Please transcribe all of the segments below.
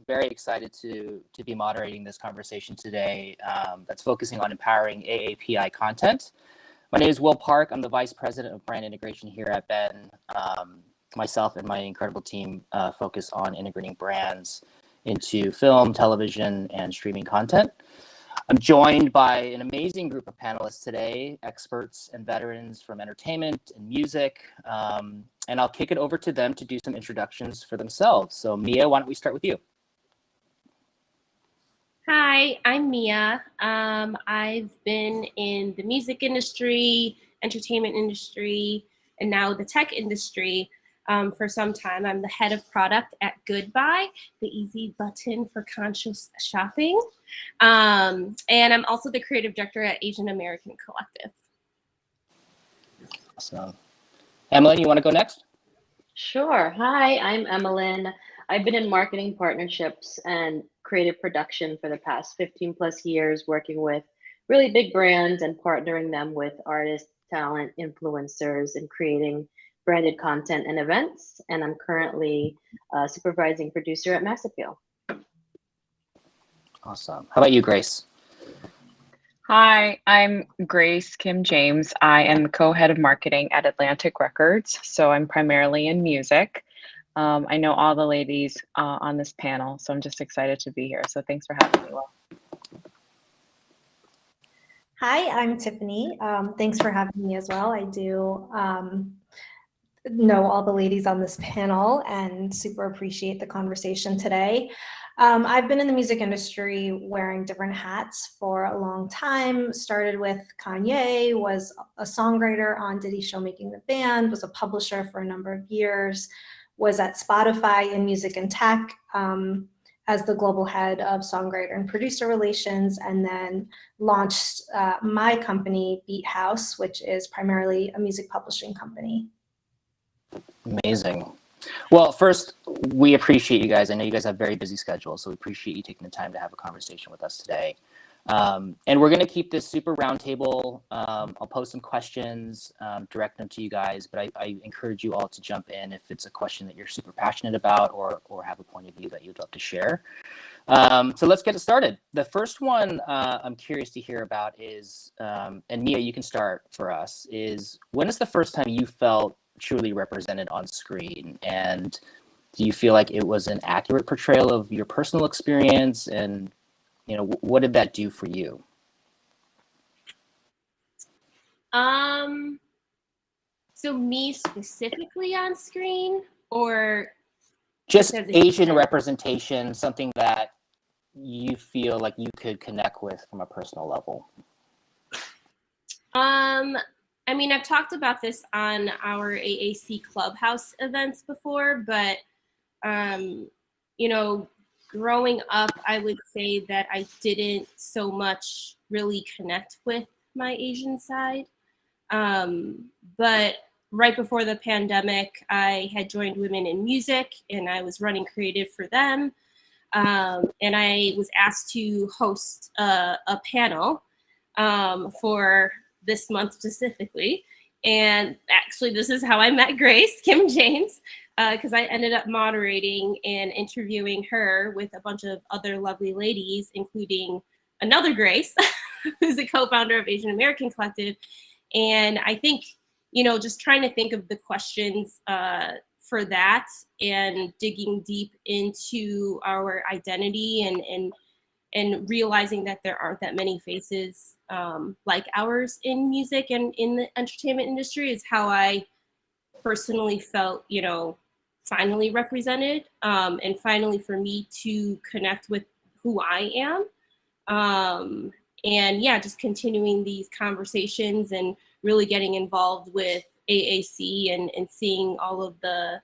very excited to be moderating this conversation today that's focusing on empowering AAPI content. My name is Will Park. I'm the Vice President of Brand Integration here at Ben. Myself and my incredible team focus on integrating brands into film, television, and streaming content. I'm joined by an amazing group of panelists today, experts and veterans from entertainment and music. And I'll kick it over to them to do some introductions for themselves. So Mia, why don't we start with you? Hi, I'm Mia. I've been in the music industry, entertainment industry, and now the tech industry for some time. I'm the head of product at Goodbye, the easy button for conscious shopping. And I'm also the creative director at Asian American Collective. Awesome. Emily, you want to go next? Sure. Hi, I'm Emmeline. I've been in marketing partnerships and creative production for the past 15 plus years, working with really big brands and partnering them with artists, talent, influencers, and creating branded content and events. And I'm currently a supervising producer at Mass Appeal. Awesome. How about you, Grace? Hi, I'm Grace Kim James. I am the co-head of marketing at Atlantic Records, so I'm primarily in music. I know all the ladies on this panel, so I'm just excited to be here. So thanks for having me, Will. Hi, I'm Tiffany. Thanks for having me as well. I do know all the ladies on this panel and super appreciate the conversation today. I've been in the music industry wearing different hats for a long time. Started with Kanye, was a songwriter on Diddy's show Making the Band, was a publisher for a number of years, was at Spotify in music and tech as the global head of songwriter and producer relations, and then launched my company, Beat House, which is primarily a music publishing company. Amazing. Well, first, we appreciate you guys. I know you guys have very busy schedules, so we appreciate you taking the time to have a conversation with us today. And we're going to keep this super roundtable. I'll post some questions, direct them to you guys, but I encourage you all to jump in if it's a question that you're super passionate about or have a point of view that you'd love to share. So let's get it started. The first one I'm curious to hear about is, and Mia, you can start for us, is when is the first time you felt truly represented on screen? And do you feel like it was an accurate portrayal of your personal experience? And, you know, what did that do for you? So me specifically on screen, or just Asian representation, something that you feel like you could connect with from a personal level? I mean, I've talked about this on our AAC Clubhouse events before, but, you know, growing up, I would say that I didn't so much really connect with my Asian side. But right before the pandemic, I had joined Women in Music and I was running creative for them. And I was asked to host a panel for this month specifically. And actually, this is how I met Grace Kim James, because I ended up moderating and interviewing her with a bunch of other lovely ladies, including another Grace, who's a co-founder of Asian American Collective. And I think, you know, just trying to think of the questions for that and digging deep into our identity and realizing that there aren't that many faces like ours in music and in the entertainment industry is how I personally felt, you know, finally represented, and finally for me to connect with who I am. And yeah, just continuing these conversations and really getting involved with AAC and seeing all of the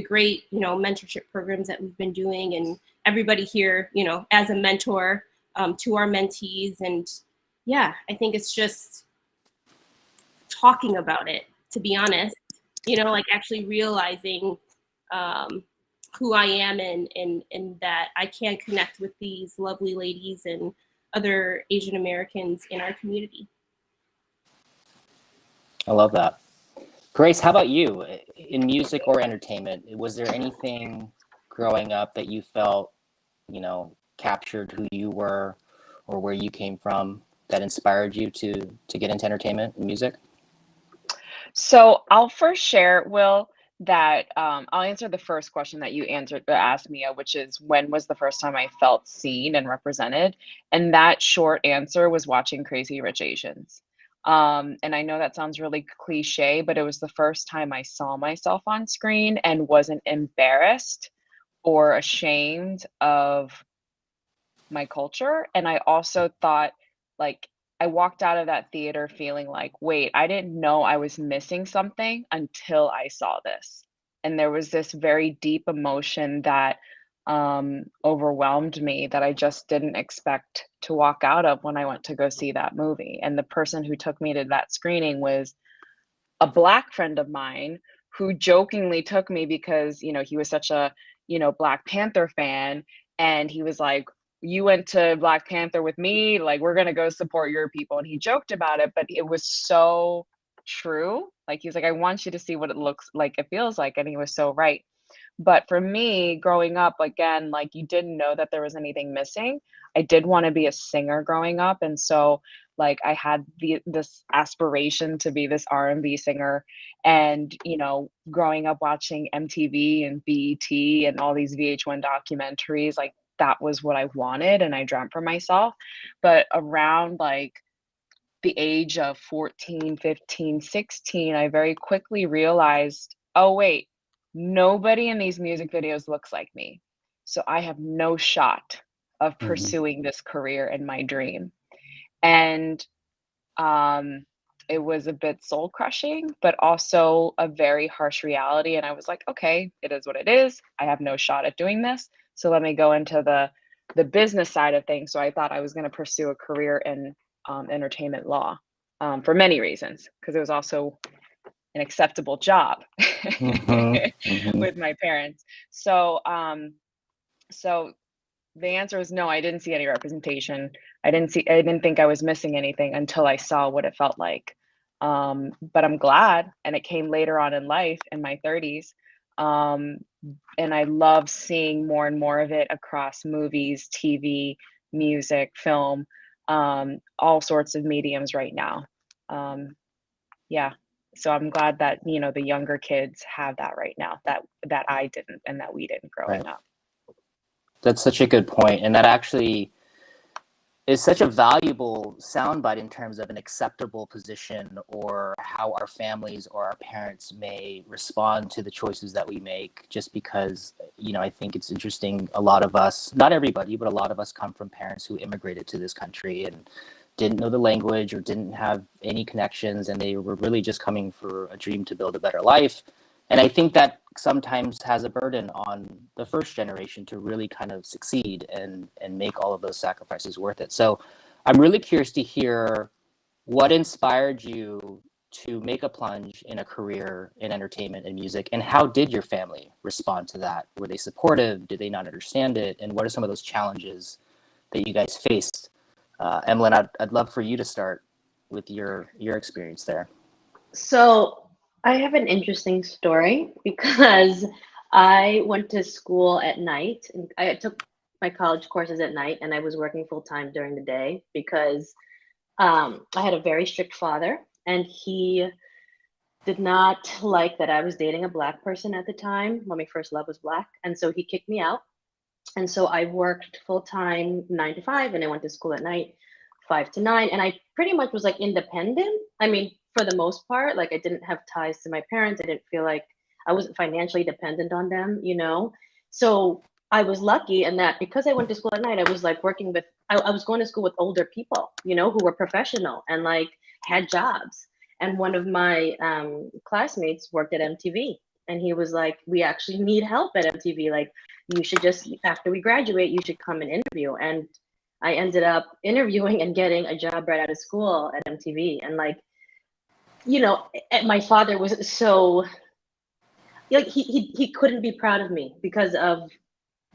great, you know, mentorship programs that we've been doing, and everybody here, you know, as a mentor to our mentees. And yeah, I think it's just talking about it, to be honest, you know, like actually realizing who I am and that I can connect with these lovely ladies and other Asian Americans in our community. I love that. Grace, how about you? In music or entertainment, was there anything growing up that you felt you know, captured who you were or where you came from that inspired you to get into entertainment and music? So I'll first share, Will, that I'll answer the first question that you asked me, which is when was the first time I felt seen and represented? And that short answer was watching Crazy Rich Asians. And I know that sounds really cliche, but it was the first time I saw myself on screen and wasn't embarrassed or ashamed of my culture. And I also thought, like, I walked out of that theater feeling like, wait, I didn't know I was missing something until I saw this. And there was this very deep emotion that overwhelmed me that I just didn't expect to walk out of when I went to go see that movie. And the person who took me to that screening was a Black friend of mine who jokingly took me because, you know, he was such a, you know, Black Panther fan. And he was like, you went to Black Panther with me, like, we're going to go support your people. And he joked about it, but it was so true. Like, he's like, I want you to see what it looks like, it feels like. And he was so right. But for me, growing up, again, like, you didn't know that there was anything missing. I did want to be a singer growing up. And so, like, I had this aspiration to be this R&B singer. And, you know, growing up watching MTV and BET and all these VH1 documentaries, like, that was what I wanted and I dreamt for myself. But around like the age of 14, 15, 16, I very quickly realized, oh, wait, nobody in these music videos looks like me. So I have no shot of pursuing this career and my dream. And it was a bit soul crushing, but also a very harsh reality. And I was like, okay, it is what it is. I have no shot at doing this. So let me go into the business side of things. So I thought I was going to pursue a career in entertainment law for many reasons, because it was also an acceptable job with my parents. So so the answer is no, I didn't see any representation. I didn't think I was missing anything until I saw what it felt like. But I'm glad, and it came later on in life in my 30s. And I love seeing more and more of it across movies, TV, music, film, all sorts of mediums right now. Yeah. So I'm glad that, you know, the younger kids have that right now, that I didn't and that we didn't growing up. That's such a good point. And that actually is such a valuable soundbite in terms of an acceptable position or how our families or our parents may respond to the choices that we make, just because, you know, I think it's interesting. A lot of us, not everybody, but a lot of us come from parents who immigrated to this country and didn't know the language or didn't have any connections. And they were really just coming for a dream to build a better life. And I think that sometimes has a burden on the first generation to really kind of succeed and make all of those sacrifices worth it. So I'm really curious to hear what inspired you to make a plunge in a career in entertainment and music, and how did your family respond to that? Were they supportive? Did they not understand it? And what are some of those challenges that you guys faced? Emlyn, I'd love for you to start with your experience there. So I have an interesting story because I went to school at night and I took my college courses at night, and I was working full time during the day because I had a very strict father, and he did not like that I was dating a Black person at the time when my first love was Black. And so he kicked me out. And so I worked full time 9 to 5, and I went to school at night 5 to 9. And I pretty much was like independent. I mean, for the most part, like I didn't have ties to my parents. I didn't feel like I wasn't financially dependent on them, you know? So I was lucky in that because I went to school at night, I was like working with, I was going to school with older people, you know, who were professional and like had jobs. And one of my classmates worked at MTV, and he was like, we actually need help at MTV. Like, you should just, after we graduate, you should come and interview. And I ended up interviewing and getting a job right out of school at MTV. And like, you know, my father was so, like, he couldn't be proud of me because of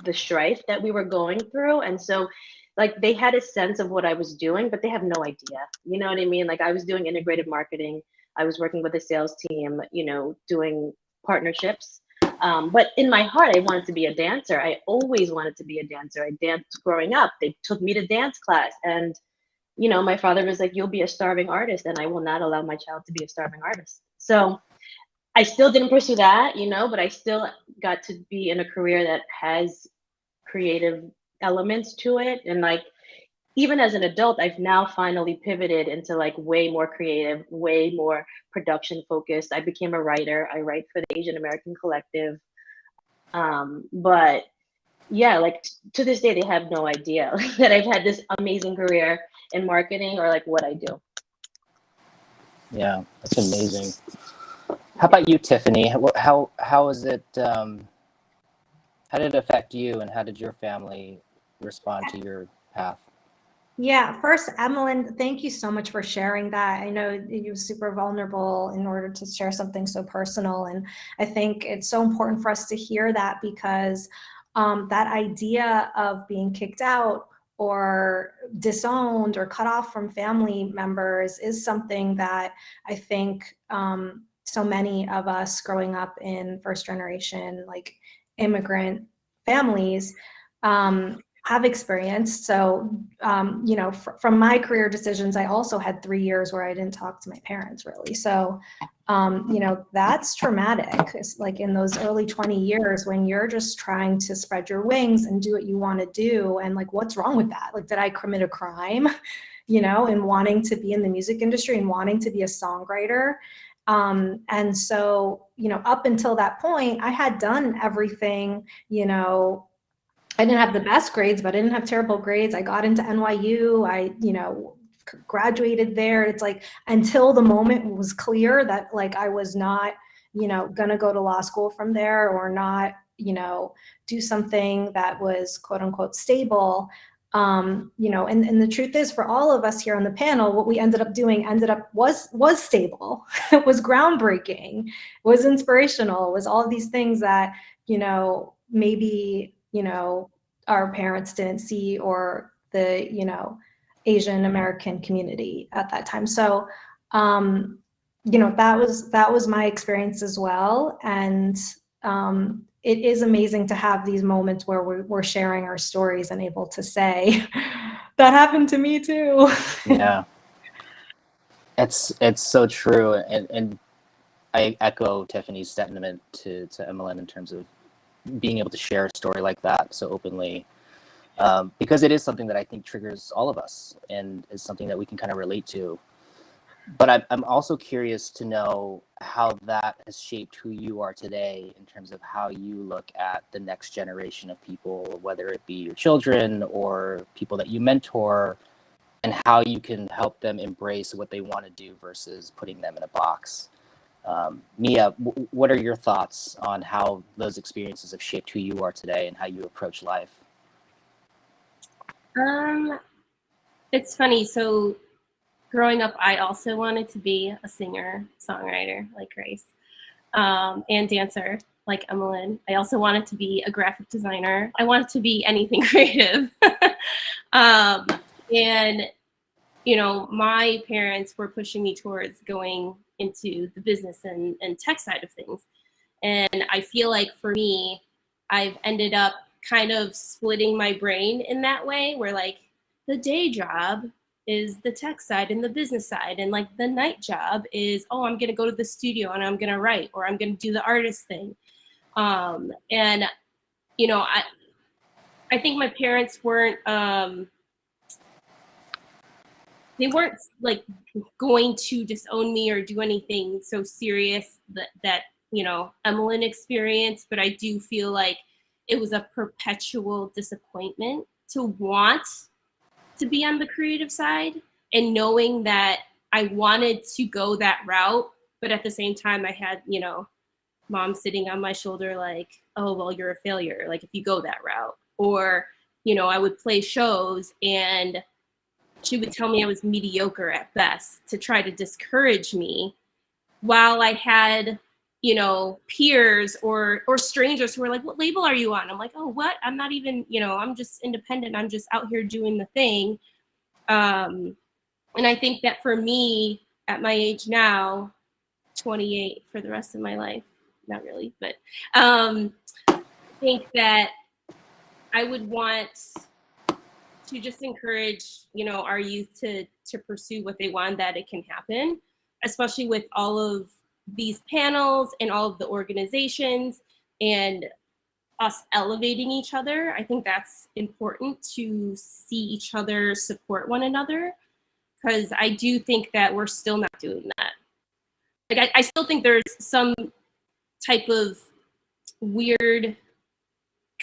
the strife that we were going through. And so like they had a sense of what I was doing, but they have no idea. You know what I mean? Like I was doing integrated marketing. I was working with a sales team, you know, doing partnerships. But in my heart, I wanted to be a dancer. I always wanted to be a dancer. I danced growing up. They took me to dance class, and my father was like, "You'll be a starving artist," and I will not allow my child to be a starving artist. So I still didn't pursue that, but I still got to be in a career that has creative elements to it. And like, even as an adult, I've now finally pivoted into like way more creative, way more production focused. I became a writer. I write for the Asian American Collective. But yeah, like to this day, they have no idea that I've had this amazing career in marketing or like what I do. Yeah, that's amazing. How about you, Tiffany? How is it? How did it affect you, and how did your family respond to your path? Yeah, first, Emmeline, thank you so much for sharing that. I know you're super vulnerable in order to share something so personal. And I think it's so important for us to hear that, because that idea of being kicked out or disowned or cut off from family members is something that I think so many of us growing up in first generation, like immigrant families, have experienced. So, from my career decisions, I also had 3 years where I didn't talk to my parents really. So, that's traumatic. It's like in those early 20 years when you're just trying to spread your wings and do what you want to do. And like, what's wrong with that? Like, did I commit a crime, in wanting to be in the music industry and wanting to be a songwriter? And so, up until that point, I had done everything, I didn't have the best grades, but I didn't have terrible grades. I got into NYU. I, graduated there. It's like until the moment was clear that like I was not, gonna go to law school from there or not, do something that was quote unquote stable. And the truth is, for all of us here on the panel, what we ended up doing was stable. It was groundbreaking, was inspirational, was all of these things that, maybe, our parents didn't see, or the, Asian American community at that time. So, that was my experience as well. And it is amazing to have these moments where we're sharing our stories and able to say, that happened to me too. Yeah, it's so true, and I echo Tiffany's sentiment to Emmeline in terms of being able to share a story like that so openly, because it is something that I think triggers all of us and is something that we can kind of relate to. But I'm also curious to know how that has shaped who you are today in terms of how you look at the next generation of people, whether it be your children or people that you mentor, and how you can help them embrace what they want to do versus putting them in a box. Mia, what are your thoughts on how those experiences have shaped who you are today and how you approach life? It's funny. So growing up, I also wanted to be a singer, songwriter like Grace, and dancer like Emmeline. I also wanted to be a graphic designer. I wanted to be anything creative. And, my parents were pushing me towards going into the business and tech side of things. And I feel like for me, I've ended up kind of splitting my brain in that way, where like the day job is the tech side and the business side, and like the night job is, oh, I'm gonna go to the studio and I'm gonna write, or I'm gonna do the artist thing. And I think my parents weren't they weren't like going to disown me or do anything so serious that Emmeline experienced, but I do feel like it was a perpetual disappointment to want to be on the creative side and knowing that I wanted to go that route, but at the same time I had, mom sitting on my shoulder like, oh, well, you're a failure, like if you go that route. Or, I would play shows and she would tell me I was mediocre at best to try to discourage me, while I had, peers or strangers who were like, what label are you on? I'm like, oh, what? I'm not even, I'm just independent. I'm just out here doing the thing. And I think that for me, at my age now, 28 for the rest of my life, not really, but I think that I would want to just encourage, our youth to pursue what they want, that it can happen, especially with all of these panels and all of the organizations and us elevating each other. I think that's important to see each other support one another, because I do think that we're still not doing that. Like, I still think there's some type of weird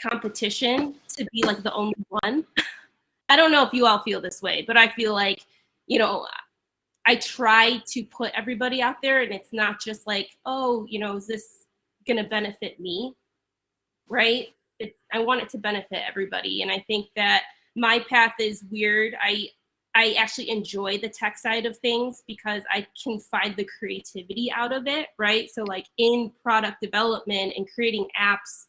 competition to be like the only one. I don't know if you all feel this way, but I feel like, I try to put everybody out there, and it's not just like, oh, is this gonna benefit me, right? I want it to benefit everybody, and I think that my path is weird. I actually enjoy the tech side of things because I can find the creativity out of it, right? So like in product development and creating apps,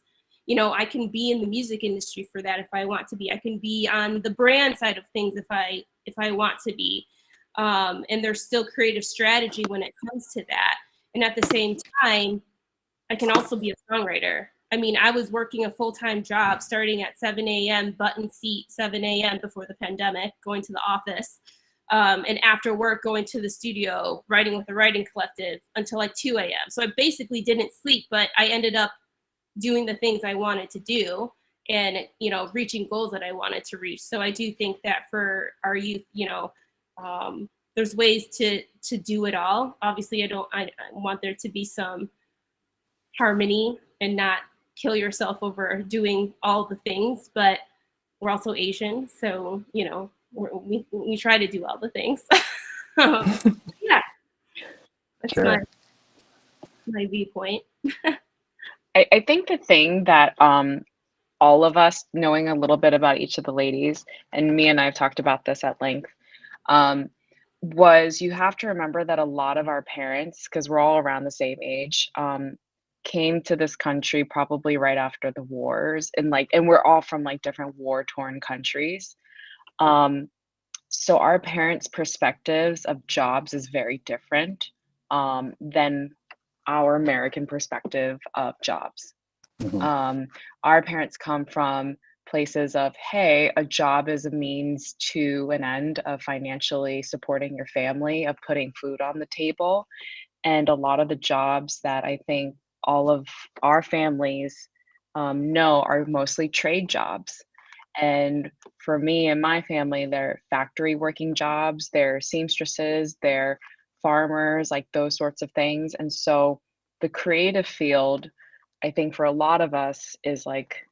I can be in the music industry for that if I want to be. I can be on the brand side of things if I want to be. And there's still creative strategy when it comes to that. And at the same time, I can also be a songwriter. I mean, I was working a full-time job starting at 7 a.m., button seat, 7 a.m. before the pandemic, going to the office. And after work, going to the studio, writing with the writing collective until like 2 a.m. So I basically didn't sleep, but I ended up doing the things I wanted to do and, reaching goals that I wanted to reach. So I do think that for our youth, there's ways to do it all. Obviously, I want there to be some harmony and not kill yourself over doing all the things, but we're also Asian, so we try to do all the things. Yeah, that's Sure. my viewpoint. I think the thing that all of us, knowing a little bit about each of the ladies, and me and I have talked about this at length, was you have to remember that a lot of our parents, because we're all around the same age, came to this country probably right after the wars, and we're all from like different war-torn countries. So our parents' perspectives of jobs is very different than our American perspective of jobs. Mhm. Our parents come from places of, hey, a job is a means to an end of financially supporting your family, of putting food on the table. And a lot of the jobs that I think all of our families know are mostly trade jobs. And for me and my family, they're factory working jobs, they're seamstresses, they're farmers, like those sorts of things. And so the creative field, I think for a lot of us is like,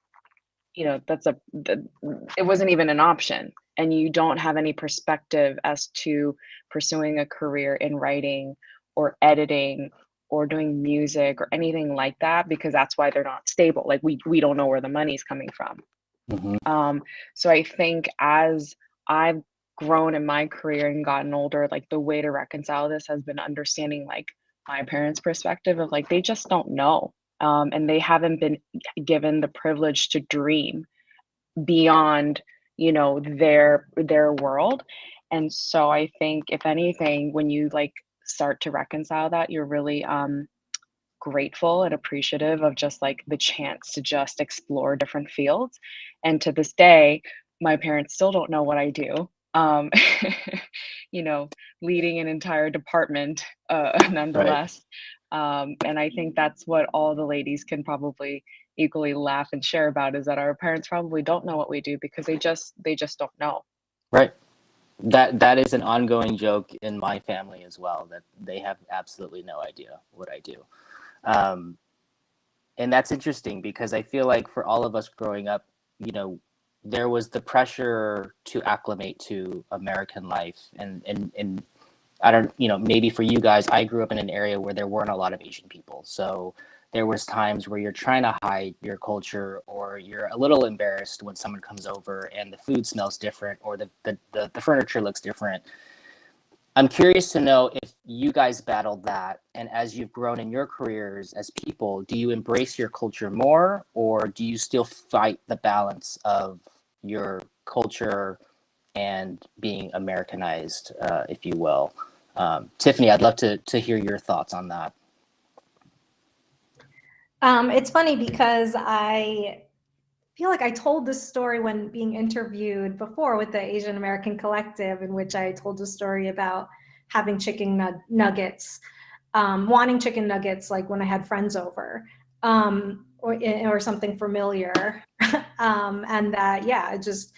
it wasn't even an option. And you don't have any perspective as to pursuing a career in writing or editing or doing music or anything like that, because that's why they're not stable. Like we don't know where the money's coming from. Mhm. So I think as I've grown in my career and gotten older, like the way to reconcile this has been understanding like my parents' perspective of like they just don't know. And they haven't been given the privilege to dream beyond, their world. And so I think if anything, when you like start to reconcile that, you're really grateful and appreciative of just like the chance to just explore different fields. And to this day, my parents still don't know what I do. You know, leading an entire department, Right. nonetheless. And I think that's what all the ladies can probably equally laugh and share about, is that our parents probably don't know what we do because they just don't know. Right. That is an ongoing joke in my family as well, that they have absolutely no idea what I do. Um, and that's interesting because I feel like for all of us growing up, there was the pressure to acclimate to American life, and I don't, maybe for you guys, I grew up in an area where there weren't a lot of Asian people. So there was times where you're trying to hide your culture, or you're a little embarrassed when someone comes over and the food smells different, or the furniture looks different. I'm curious to know if you guys battled that, and as you've grown in your careers as people, do you embrace your culture more, or do you still fight the balance of your culture and being Americanized, if you will? Tiffany, I'd love to hear your thoughts on that. It's funny because I feel like I told this story when being interviewed before with the Asian American Collective, in which I told a story about having chicken nuggets, wanting chicken nuggets like when I had friends over, or something familiar. And that, yeah, just,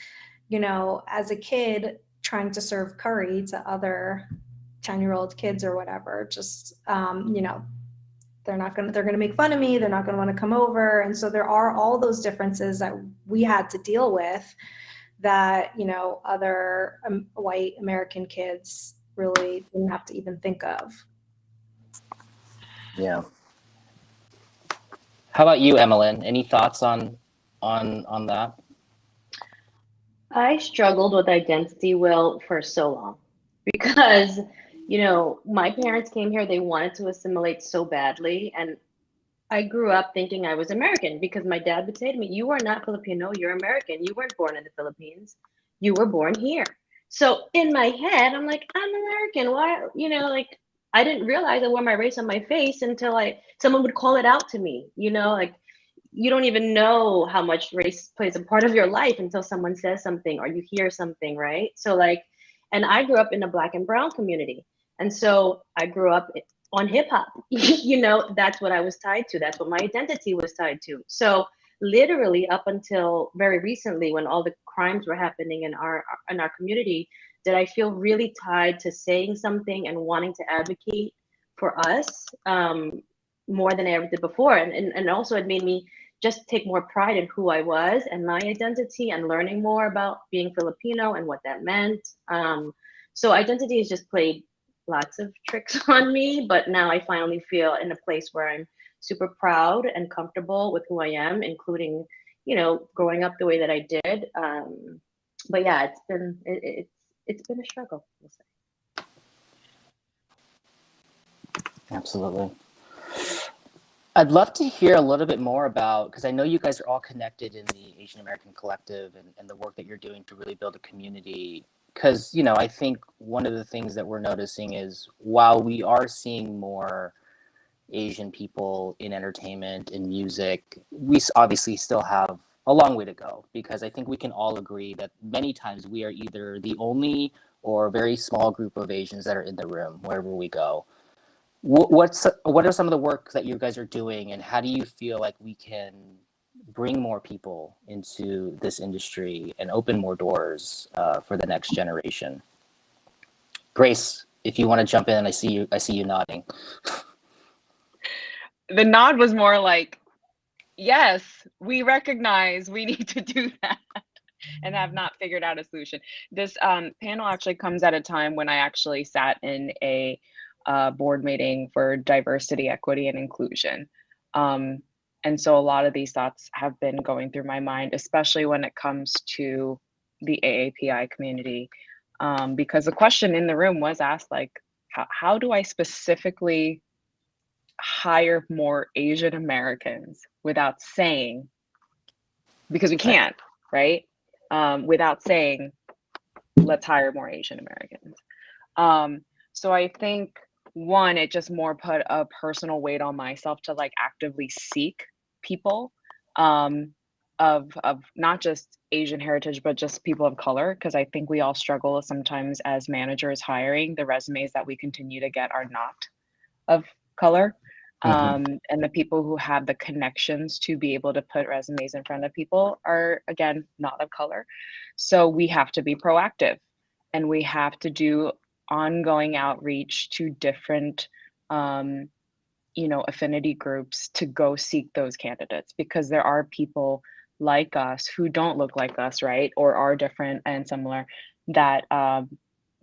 as a kid trying to serve curry to other 10-year-old kids or whatever, just, they're going to make fun of me. They're not going to want to come over. And so there are all those differences that we had to deal with that, other white American kids really didn't have to even think of. Yeah. How about you, Emmeline? Any thoughts on that? I struggled with identity, Will, for so long because, my parents came here, they wanted to assimilate so badly. And I grew up thinking I was American because my dad would say to me, "You are not Filipino, you're American. You weren't born in the Philippines. You were born here." So in my head, I'm like, "I'm American. Why?" Like I didn't realize I wore my race on my face until someone would call it out to me, like you don't even know how much race plays a part of your life until someone says something or you hear something, right? So and I grew up in a Black and brown community. And so I grew up on hip hop. That's what I was tied to. That's what my identity was tied to. So literally up until very recently, when all the crimes were happening in our community, did I feel really tied to saying something and wanting to advocate for us more than I ever did before. And also it made me just take more pride in who I was and my identity and learning more about being Filipino and what that meant. So identity has just played lots of tricks on me, but now I finally feel in a place where I'm super proud and comfortable with who I am, including, growing up the way that I did. But yeah, it's been a struggle, we'll say. Absolutely. I'd love to hear a little bit more about, because I know you guys are all connected in the Asian American Collective and the work that you're doing to really build a community. Because, I think one of the things that we're noticing is while we are seeing more Asian people in entertainment and music, we obviously still have a long way to go, because I think we can all agree that many times we are either the only or a very small group of Asians that are in the room wherever we go. What are some of the work that you guys are doing, and how do you feel like we can bring more people into this industry and open more doors for the next generation? Grace, if you want to jump in, I see you nodding. The nod was more like, yes, we recognize we need to do that and have not figured out a solution. This panel actually comes at a time when I actually sat in a board meeting for diversity, equity, and inclusion. And so a lot of these thoughts have been going through my mind, especially when it comes to the AAPI community. Because the question in the room was asked, like, how do I specifically hire more Asian Americans without saying, because we can't, right? Without saying, let's hire more Asian Americans. So I think one, it just more put a personal weight on myself to like actively seek people of not just Asian heritage, but just people of color, because I think we all struggle sometimes as managers hiring. The resumes that we continue to get are not of color. And the people who have the connections to be able to put resumes in front of people are, again, not of color. So we have to be proactive, and we have to do ongoing outreach to different affinity groups to go seek those candidates, because there are people like us who don't look like us, right, or are different and similar, that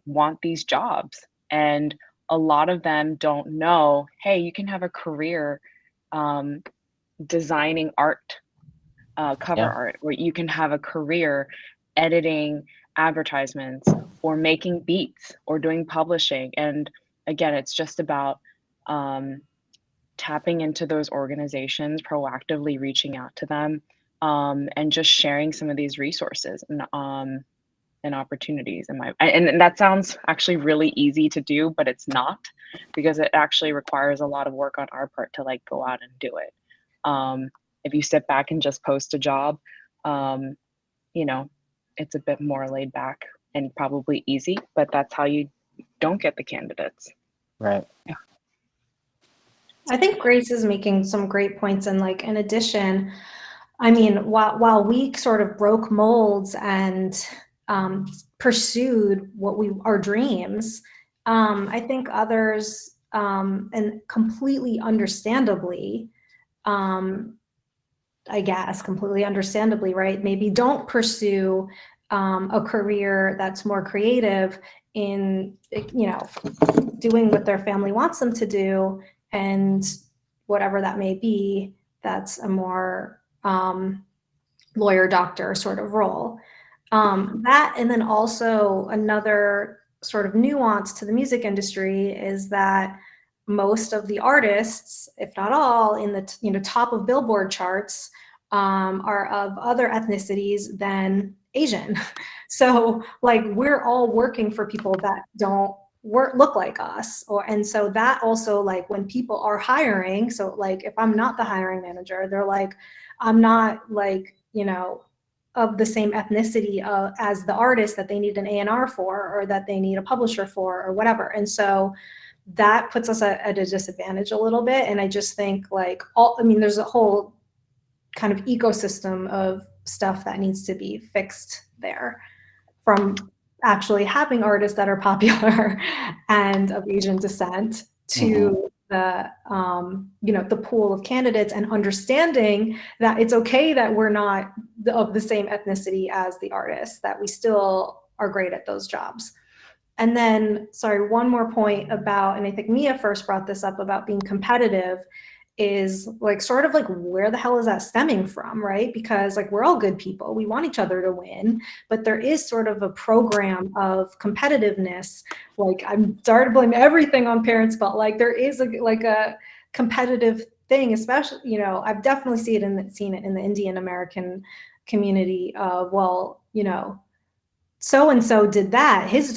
want these jobs. And a lot of them don't know, hey, you can have a career designing art, cover art, or you can have a career editing advertisements or making beats or doing publishing. And again, it's just about tapping into those organizations, proactively reaching out to them, and just sharing some of these resources and opportunities. And that sounds actually really easy to do, but it's not, because it actually requires a lot of work on our part to like go out and do it. If you sit back and just post a job, you know, it's a bit more laid back and probably easy, but that's how you don't get the candidates. Right. Yeah. I think Grace is making some great points. And like, in addition, I mean, while we sort of broke molds and pursued our dreams, I think others, and completely understandably, I guess, completely understandably, right, maybe don't pursue a career that's more creative in, doing what their family wants them to do, and whatever that may be, that's a more lawyer, doctor sort of role. That, and then also another sort of nuance to the music industry is that most of the artists, if not all, in the top of Billboard charts are of other ethnicities than Asian. So like, we're all working for people that don't look like us, and so that also, like, when people are hiring, so like, if I'm not the hiring manager, they're like, I'm not like, of the same ethnicity as the artist that they need an A&R for, or that they need a publisher for, or whatever. And so that puts us at a disadvantage a little bit. And I just think like, there's a whole kind of ecosystem of stuff that needs to be fixed there, from actually having artists that are popular and of Asian descent to the the pool of candidates, and understanding that it's okay that we're not of the same ethnicity as the artists, that we still are great at those jobs. And then, sorry, one more point about, and I think Mia first brought this up, about being competitive, is like, sort of like, where the hell is that stemming from, right? Because like, we're all good people, we want each other to win, but there is sort of a program of competitiveness. Like, I'm sorry to blame everything on parents, but like, there is a competitive thing, especially, I've definitely seen it in the Indian American community of, well, so-and-so did that. His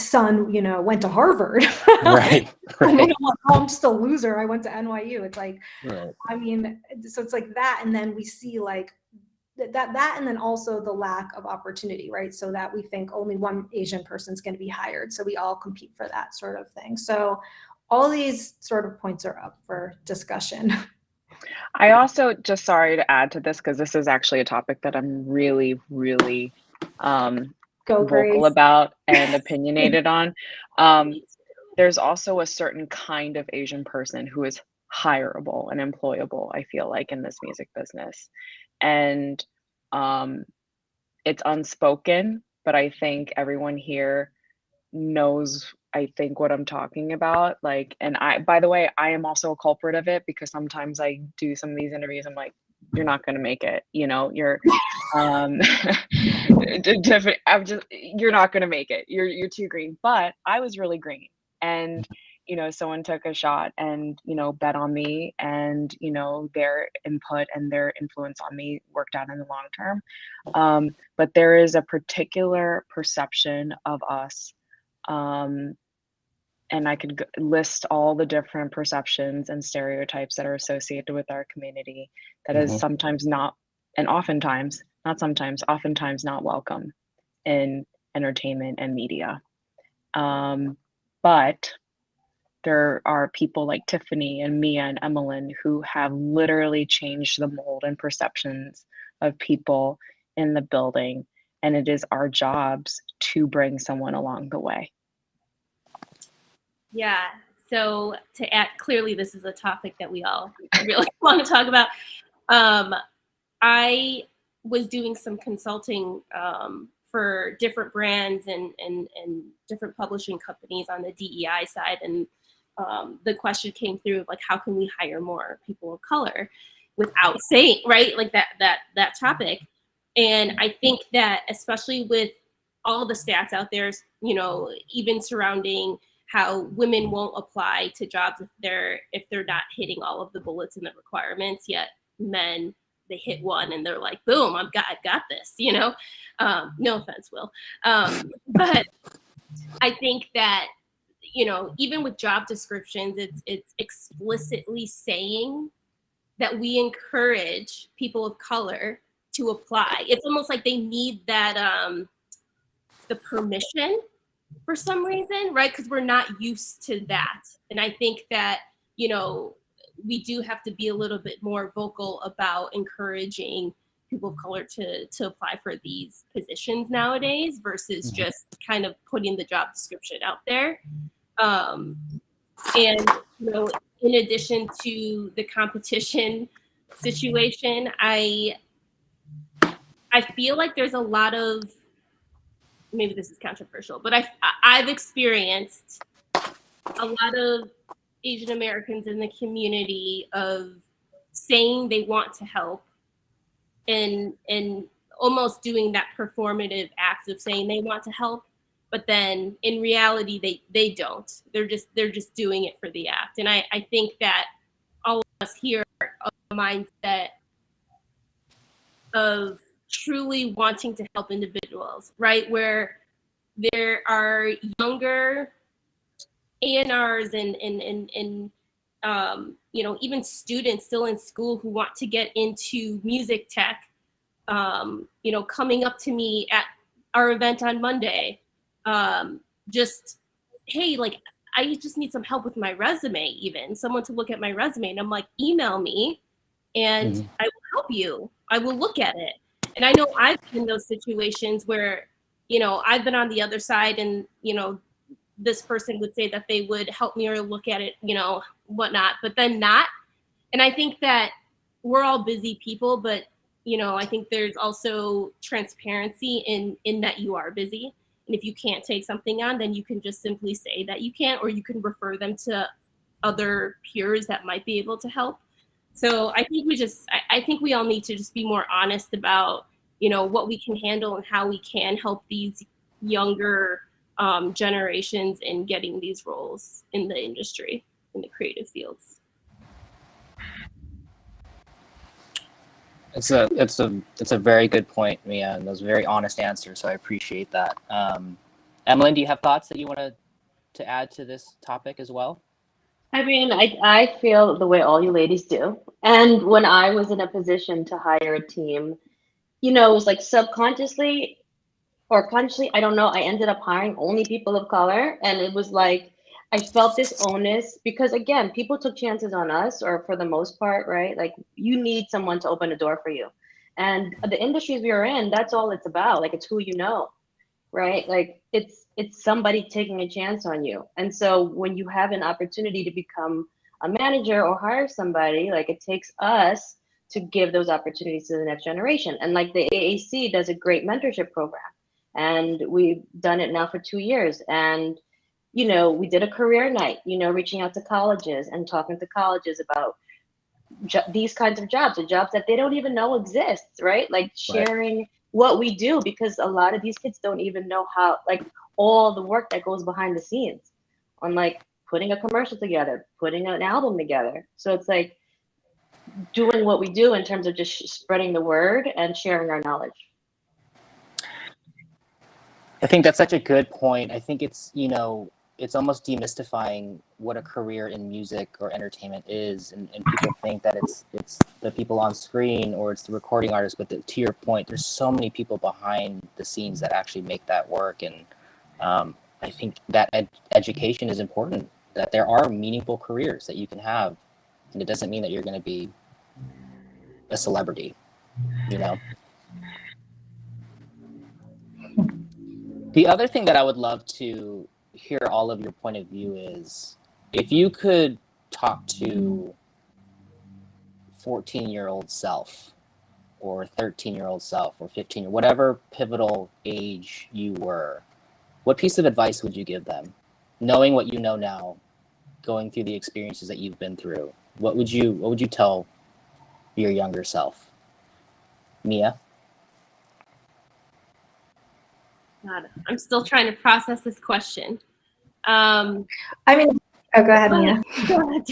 son, went to Harvard. Right. Oh, I'm just a loser. I went to NYU. It's like, Right. So it's like that. And then we see like that, and then also the lack of opportunity, right? So that we think only one Asian person's going to be hired, so we all compete for that sort of thing. So all these sort of points are up for discussion. I also, just sorry to add to this, because this is actually a topic that I'm really, really vocal Grace. about and opinionated on. There's also a certain kind of Asian person who is hireable and employable, I feel like, in this music business. And it's unspoken, but I think everyone here knows, I think, what I'm talking about. Like, and by the way, I am also a culprit of it, because sometimes I do some of these interviews, I'm like, you're not going to make it, you're you're not going to make it, you're too green. But I was really green, and someone took a shot and bet on me, and their input and their influence on me worked out in the long term. But there is a particular perception of us, and I could list all the different perceptions and stereotypes that are associated with our community that is sometimes not, and oftentimes, not sometimes, oftentimes not welcome in entertainment and media. But there are people like Tiffany and Mia and Emmeline who have literally changed the mold and perceptions of people in the building. And it is our jobs to bring someone along the way. Yeah. So to add, clearly this is a topic that we all really want to talk about. I was doing some consulting for different brands and different publishing companies on the DEI side. And the question came through of like, how can we hire more people of color without saying, right? Like that topic. And I think that especially with all the stats out there, even surrounding how women won't apply to jobs if they're not hitting all of the bullets and the requirements, yet men, they hit one and they're like, boom, I've got this, no offense, Will. But I think that, even with job descriptions, it's explicitly saying that we encourage people of color to apply. It's almost like they need that the permission for some reason, right? Because we're not used to that. And I think that, you know, we do have to be a little bit more vocal about encouraging people of color to apply for these positions nowadays versus just kind of putting the job description out there. And, you know, in addition to the competition situation, I feel like there's a lot of, maybe this is controversial, but I've experienced a lot of Asian Americans in the community of saying they want to help and almost doing that performative act of saying they want to help, but then in reality they don't. They're just doing it for the act. And I think that all of us here are of a mindset of truly wanting to help individuals, right? Where there are younger A&Rs and you know, even students still in school who want to get into music tech, you know, coming up to me at our event on Monday, just, hey, like, I just need some help with my resume, even someone to look at my resume. And I'm like, email me and I will help you. I will look at it. And I know I've been in those situations where, you know, I've been on the other side and, you know, this person would say that they would help me or look at it, you know, whatnot, but then not. And I think that we're all busy people, but, you know, I think there's also transparency in that you are busy. And if you can't take something on, then you can just simply say that you can't, or you can refer them to other peers that might be able to help. So I think I think we all need to just be more honest about, you know, what we can handle and how we can help these younger generations in getting these roles in the industry, in the creative fields. It's a very good point, Mia, and those very honest answers. So I appreciate that. Emmeline, do you have thoughts that you want to add to this topic as well? I mean, I feel the way all you ladies do. And when I was in a position to hire a team, you know, it was like subconsciously or consciously, I don't know, I ended up hiring only people of color. And it was like, I felt this onus because, again, people took chances on us, or for the most part, right? Like, you need someone to open a door for you. And the industries we are in, that's all it's about. Like, it's who you know, right? Like, it's somebody taking a chance on you. And so when you have an opportunity to become a manager or hire somebody, like, it takes us to give those opportunities to the next generation. And like the AAC does a great mentorship program. And we've done it now for 2 years. And, you know, we did a career night, you know, reaching out to colleges and talking to colleges about these kinds of jobs, the jobs that they don't even know exist, right? Like sharing what we do, because a lot of these kids don't even know how, like, all the work that goes behind the scenes on like putting a commercial together, putting an album together. So it's like doing what we do in terms of just spreading the word and sharing our knowledge. I think that's such a good point. I think it's, you know, it's almost demystifying what a career in music or entertainment is, and people think that it's the people on screen or it's the recording artist, but to your point, there's so many people behind the scenes that actually make that work. And I think that education is important, that there are meaningful careers that you can have, and it doesn't mean that you're going to be a celebrity, you know. The other thing that I would love to hear all of your point of view is, if you could talk to 14-year-old self or 13-year-old self or 15, or whatever pivotal age you were, what piece of advice would you give them? Knowing what you know now, going through the experiences that you've been through, what would you tell your younger self? Mia? God, I'm still trying to process this question. I mean, oh, go ahead, Mia. Go ahead.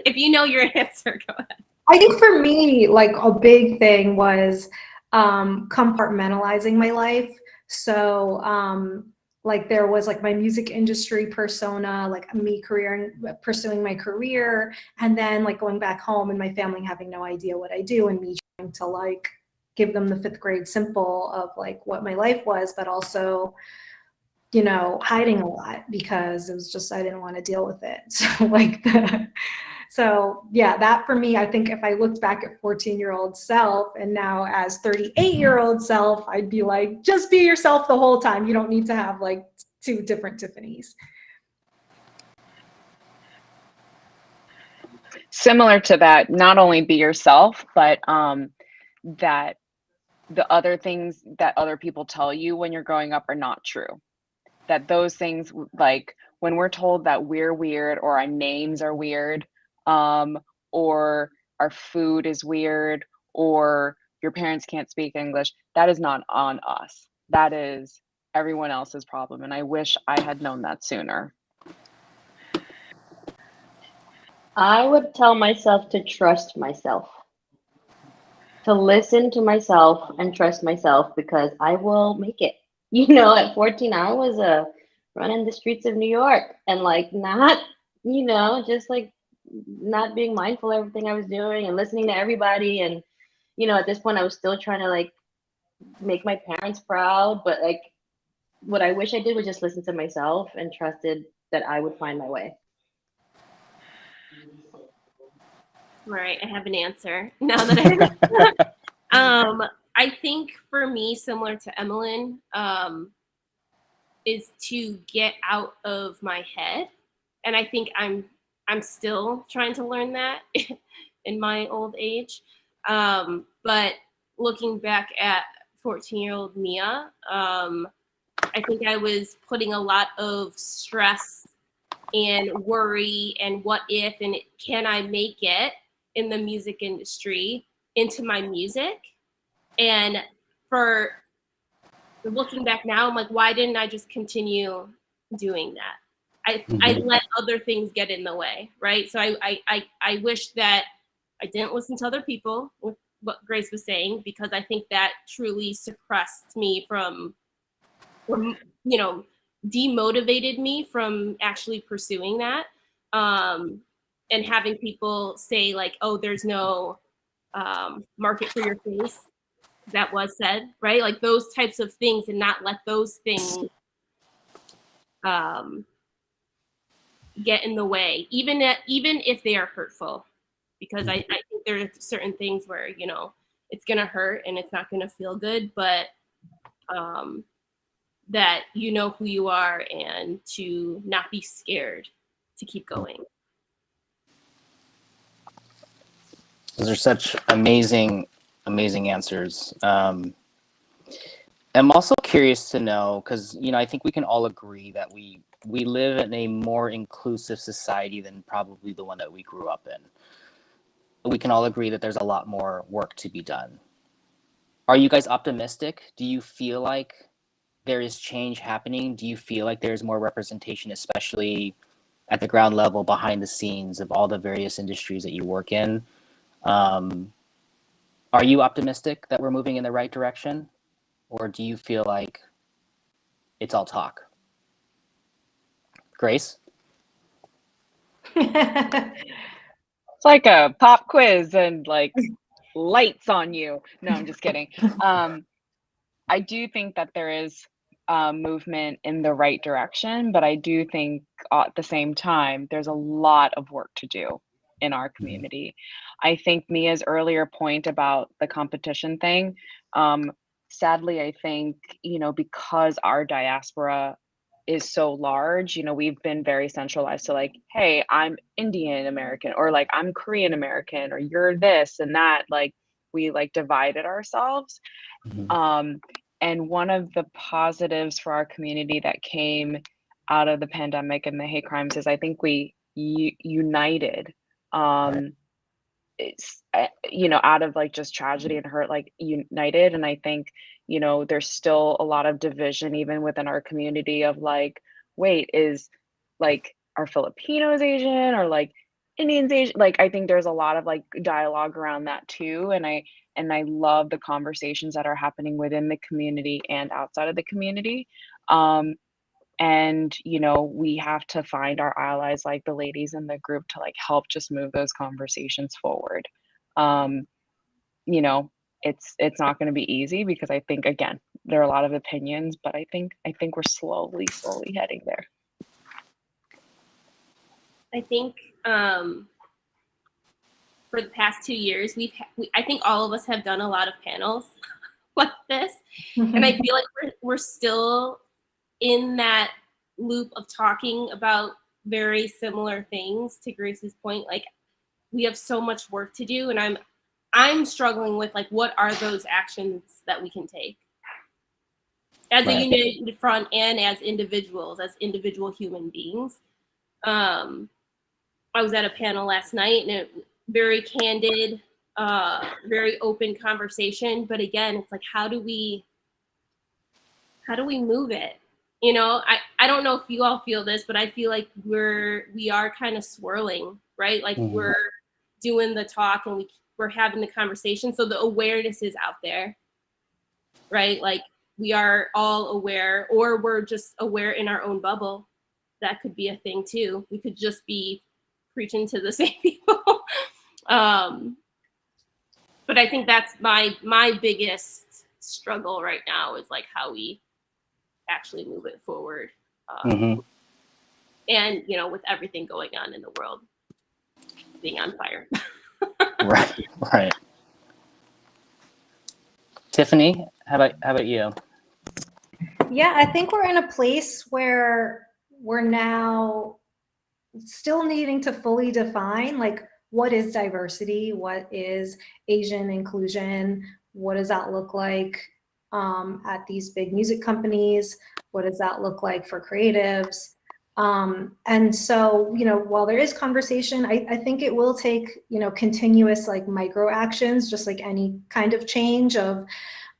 If you know your answer, go ahead. I think for me, like, a big thing was compartmentalizing my life. So like there was like my music industry persona, like me pursuing my career, and then like going back home and my family having no idea what I do, and me trying to like give them the fifth grade simple of like what my life was, but also, you know, hiding a lot because it was just I didn't want to deal with it. So like so yeah, that for me, I think if I looked back at 14-year-old self and now as 38-year-old self, I'd be like, just be yourself the whole time. You don't need to have like two different Tiffany's. Similar to that, not only be yourself, but that the other things that other people tell you when you're growing up are not true. That those things, like when we're told that we're weird or our names are weird, or our food is weird, or your parents can't speak English, that is not on us. That is everyone else's problem. And I wish I had known that sooner. I would tell myself to trust myself, to listen to myself and trust myself because I will make it. You know, at 14, I was running the streets of New York and like not, you know, just like not being mindful of everything I was doing and listening to everybody. And, you know, at this point, I was still trying to like make my parents proud. But like what I wish I did was just listen to myself and trusted that I would find my way. All right, I have an answer now that I think for me, similar to Emmeline, is to get out of my head, and I think I'm still trying to learn that in my old age. But looking back at 14-year-old Mia, I think I was putting a lot of stress and worry and what if and can I make it in the music industry into my music. And for looking back now, I'm like, why didn't I just continue doing that? I let other things get in the way, right? So I wish that I didn't listen to other people with what Grace was saying, because I think that truly suppressed me from you know, demotivated me from actually pursuing that. And having people say like, oh, there's no market for your face. That was said, right? Like those types of things, and not let those things get in the way, even if they are hurtful, because I think there are certain things where, you know, it's gonna hurt and it's not gonna feel good, but that you know who you are and to not be scared to keep going. Those are such amazing answers. I'm also curious to know, because, you know, I think we can all agree that we live in a more inclusive society than probably the one that we grew up in. We can all agree that there's a lot more work to be done. Are you guys optimistic? Do you feel like there is change happening? Do you feel like there's more representation, especially at the ground level, behind the scenes of all the various industries that you work in? Are you optimistic that we're moving in the right direction? Or do you feel like it's all talk? Grace? It's like a pop quiz and like lights on you. No, I'm just kidding. I do think that there is movement in the right direction, but I do think at the same time, there's a lot of work to do in our community. I think Mia's earlier point about the competition thing, sadly, I think, you know, because our diaspora is so large, you know, we've been very centralized to like, hey, I'm Indian American, or like I'm Korean American, or you're this and that. Like we like divided ourselves. And one of the positives for our community that came out of the pandemic and the hate crimes is I think we united. It's, you know, out of like just tragedy and hurt, like united. And I think, you know, there's still a lot of division even within our community of like, wait, is like, are Filipinos Asian, or like Indians Asian? Like, I think there's a lot of like dialogue around that too. And I love the conversations that are happening within the community and outside of the community. And, you know, we have to find our allies like the ladies in the group to like help just move those conversations forward. You know, it's not going to be easy because I think again, there are a lot of opinions, but I think we're slowly heading there. I think for the past 2 years, I think all of us have done a lot of panels like this, and I feel like we're still in that loop of talking about very similar things. To Grace's point, like we have so much work to do, and I'm struggling with like what are those actions that we can take as a united front and as individuals, as individual human beings. I was at a panel last night, and it very candid, very open conversation. But again, it's like, how do we move it? You know, I don't know if you all feel this, but I feel like we are kind of swirling, right? Like we're doing the talk and we're having the conversation. So the awareness is out there, right? Like we are all aware, or we're just aware in our own bubble. That could be a thing too. We could just be preaching to the same people. But I think that's my biggest struggle right now is like how we actually move it forward. And, you know, with everything going on in the world, being on fire. Right. Tiffany, how about you? Yeah, I think we're in a place where we're now still needing to fully define like what is diversity, what is Asian inclusion, what does that look like at these big music companies, what does that look like for creatives. And so, you know, while there is conversation, I think it will take, you know, continuous like micro actions, just like any kind of change of,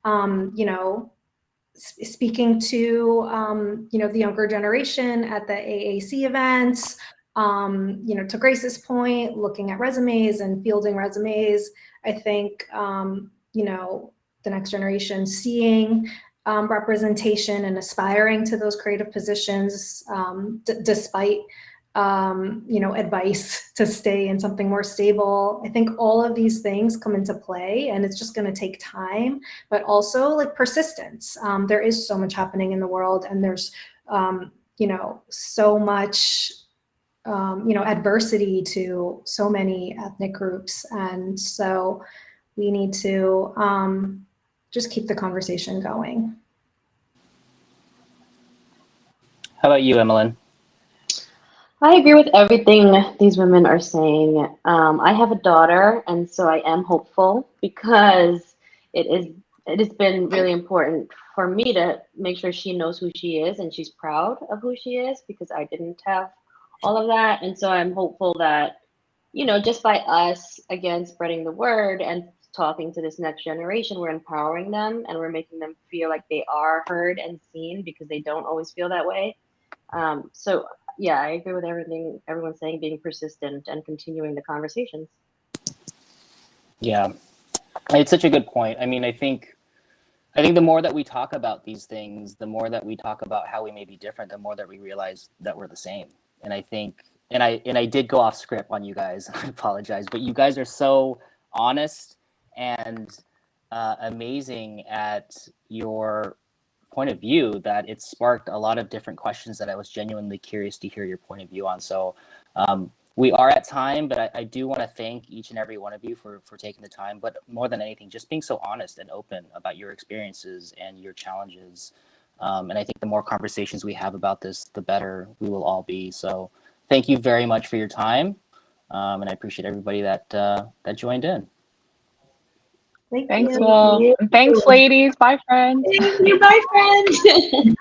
you know, speaking to, you know, the younger generation at the AAC events, you know, to Grace's point, looking at resumes and fielding resumes. I think, you know, the next generation seeing representation and aspiring to those creative positions, despite, you know, advice to stay in something more stable. I think all of these things come into play, and it's just going to take time, but also like persistence. There is so much happening in the world, and there's, you know, so much, you know, adversity to so many ethnic groups. And so we need to just keep the conversation going. How about you, Emmeline? I agree with everything these women are saying. I have a daughter, and so I am hopeful because it has been really important for me to make sure she knows who she is and she's proud of who she is, because I didn't have all of that. And so I'm hopeful that, you know, just by us, again, spreading the word and talking to this next generation, we're empowering them and we're making them feel like they are heard and seen, because they don't always feel that way. So yeah, I agree with everything everyone's saying, being persistent and continuing the conversations. Yeah, it's such a good point. I mean, I think the more that we talk about these things, the more that we talk about how we may be different, the more that we realize that we're the same. And I think, and I did go off script on you guys. I apologize, but you guys are so honest and amazing at your point of view that it sparked a lot of different questions that I was genuinely curious to hear your point of view on. So we are at time, but I do want to thank each and every one of you for taking the time, but more than anything, just being so honest and open about your experiences and your challenges. And I think the more conversations we have about this, the better we will all be. So thank you very much for your time. And I appreciate everybody that joined in. Thank Thanks, you. all. And thanks, ladies. Bye, friends. Thank you. Bye, friends.